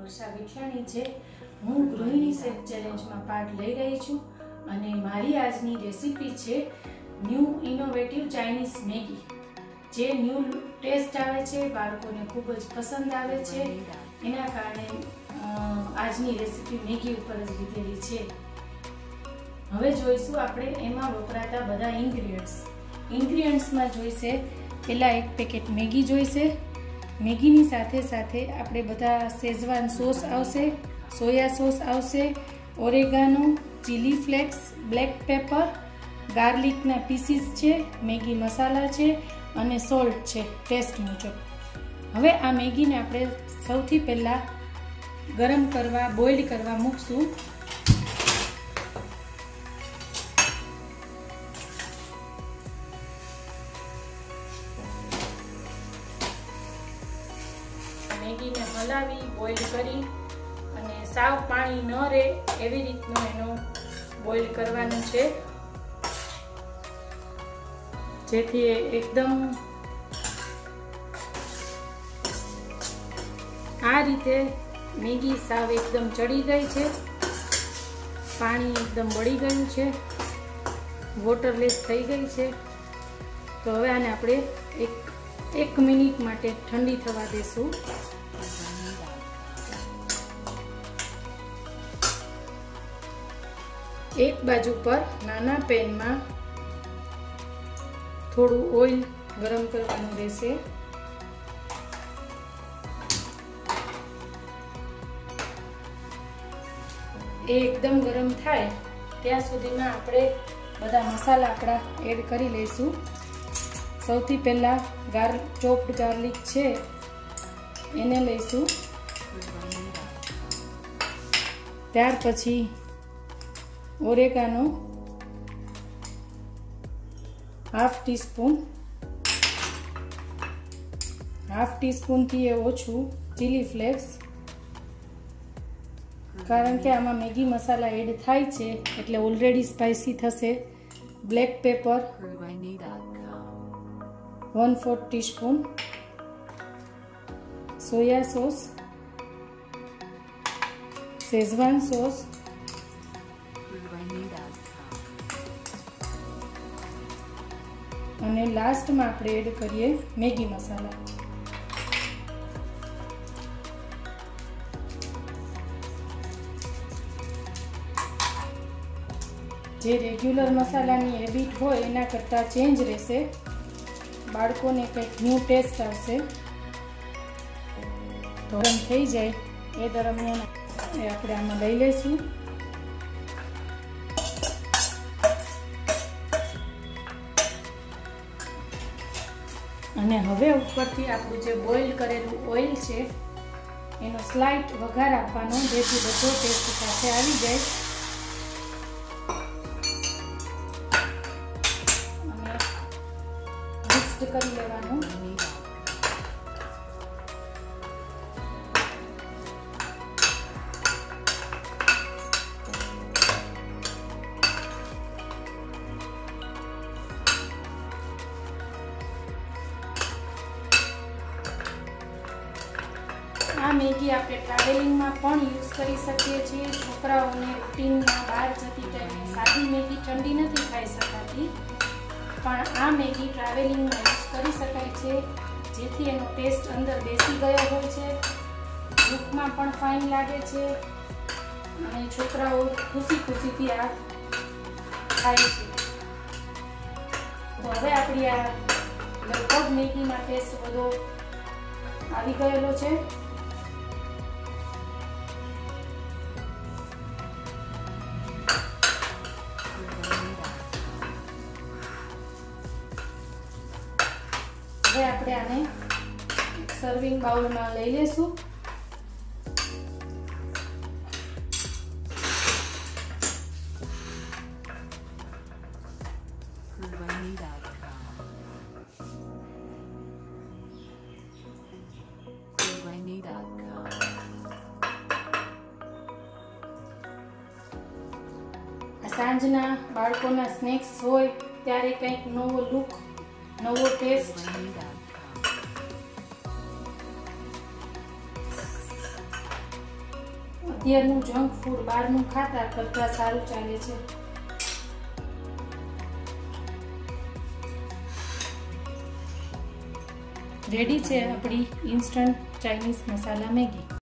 છે હું ગૃહિણી safe ચેલેન્જમાં part લઈ રહી છું અને મારી આજની રેસીપી છે ન્યૂ ઇનોવેટિવ ચાઇનીઝ મેગી જે ન્યૂ ટેસ્ટ આવે છે બાળકોને ખૂબ જ પસંદ આવે છે એના કારણે આજની રેસીપી મેગી ઉપર જ લીધેલી છે। હવે જોઈશું આપણે એમાં વપરાતા બધા ઇન્ગ્રેડિયન્ટ્સમાં જોઈશે પહેલા એક પેકેટ મેગી જોઈશે। મેગીની સાથે સાથે આપણે બધા શેઝવાન સોસ આવશે, સોયા સોસ આવશે, oregano, chilli flakes, black pepper, ગાર્લિકના પીસીસ છે, મેગી મસાલા છે અને સોલ્ટ છે ટેસ્ટ મુજબ। હવે આ મેગીને આપણે સૌથી પહેલા ગરમ કરવા બોઇલ કરવા મૂકશું। મેગીને હલાવી બોઇલ કરી અને સાવ પાણી ન રહે એવી રીતનું એનો બોઇલ કરવાનું છે જેથી એકદમ આ રીતે મેગી સાવ એકદમ ચડી ગઈ છે, પાણી એકદમ બળી ગયું છે, વોટરલેસ થઈ ગઈ છે। તો હવે આને આપણે એક મિનિટ માટે ઠંડી થવા દેશું। એક બાજુ પર નાના પેનમાં થોડું ઓઇલ ગરમ કરવાનું રહેશે। એ એકદમ ગરમ થાય ત્યાં સુધીમાં આપણે બધા મસાલા આપણા એડ કરી લઈશું। સૌથી પહેલા ચોપ્ડ ગાર્લિક છે એને લઈશું, ત્યાર પછી ઓરેગાનો હાફ ટીસ્પૂનથી એ ઓછું ચીલી ફ્લેક્સ, કારણ કે આમાં મેગી મસાલા એડ થાય છે એટલે ઓલરેડી સ્પાઇસી થશે। Black paper 1/4 teaspoon, soya sauce, Schezwan sauce, અને લાસ્ટમાં આપણે એડ કરીએ મેગી મસાલા। જે રેગ્યુલર મસાલાની હેબિટ હોય એના કરતાં ચેન્જ રહેશે, બાળકોને કંઈક ન્યૂ ટેસ્ટ આવશે। તો ગરમ થઈ જાય એ દરમિયાન આપણે આમાં લઈ લઈશું। અને હવે ઉપરથી આપણું જે બોઇલ કરેલું ઓઇલ છે એનો સ્લાઇટ વઘાર આપવાનો જેથી બધો ટેસ્ટ સાથે આવી જાય। અને મિક્સ કરી લેવાનું। આ મેગી આપણે ટ્રાવેલિંગમાં પણ યુઝ કરી શકીએ છીએ। છોકરાઓને રૂટીનમાં બહાર જતી ટાઈમે સાદી મેગી ઠંડી નથી ખાઈ શકાતી, પણ આ મેગી ટ્રાવેલિંગમાં યુઝ કરી શકાય છે જેથી એનો ટેસ્ટ અંદર બેસી ગયો હોય છે, ભૂખમાં પણ ફાઇન લાગે છે અને છોકરાઓ ખુશીથી આ ખાય છે। તો હવે આપણી આ લગભગ મેગીમાં ટેસ્ટ બધો આવી ગયેલો છે। હવે આપણે આને સર્વિંગ બાઉલમાં લઈ લેશું। સાંજના બાળકોના સ્નેક્સ હોય ત્યારે કંઈક નવો લુક, નવો ટેસ્ટ અત્યારનું જંક ફૂડ બહારનું ખાતા કરતાં સારું ચાલે છે. રેડી છે આપણી ઇન્સ્ટન્ટ ચાઇનીઝ મસાલા મેગી.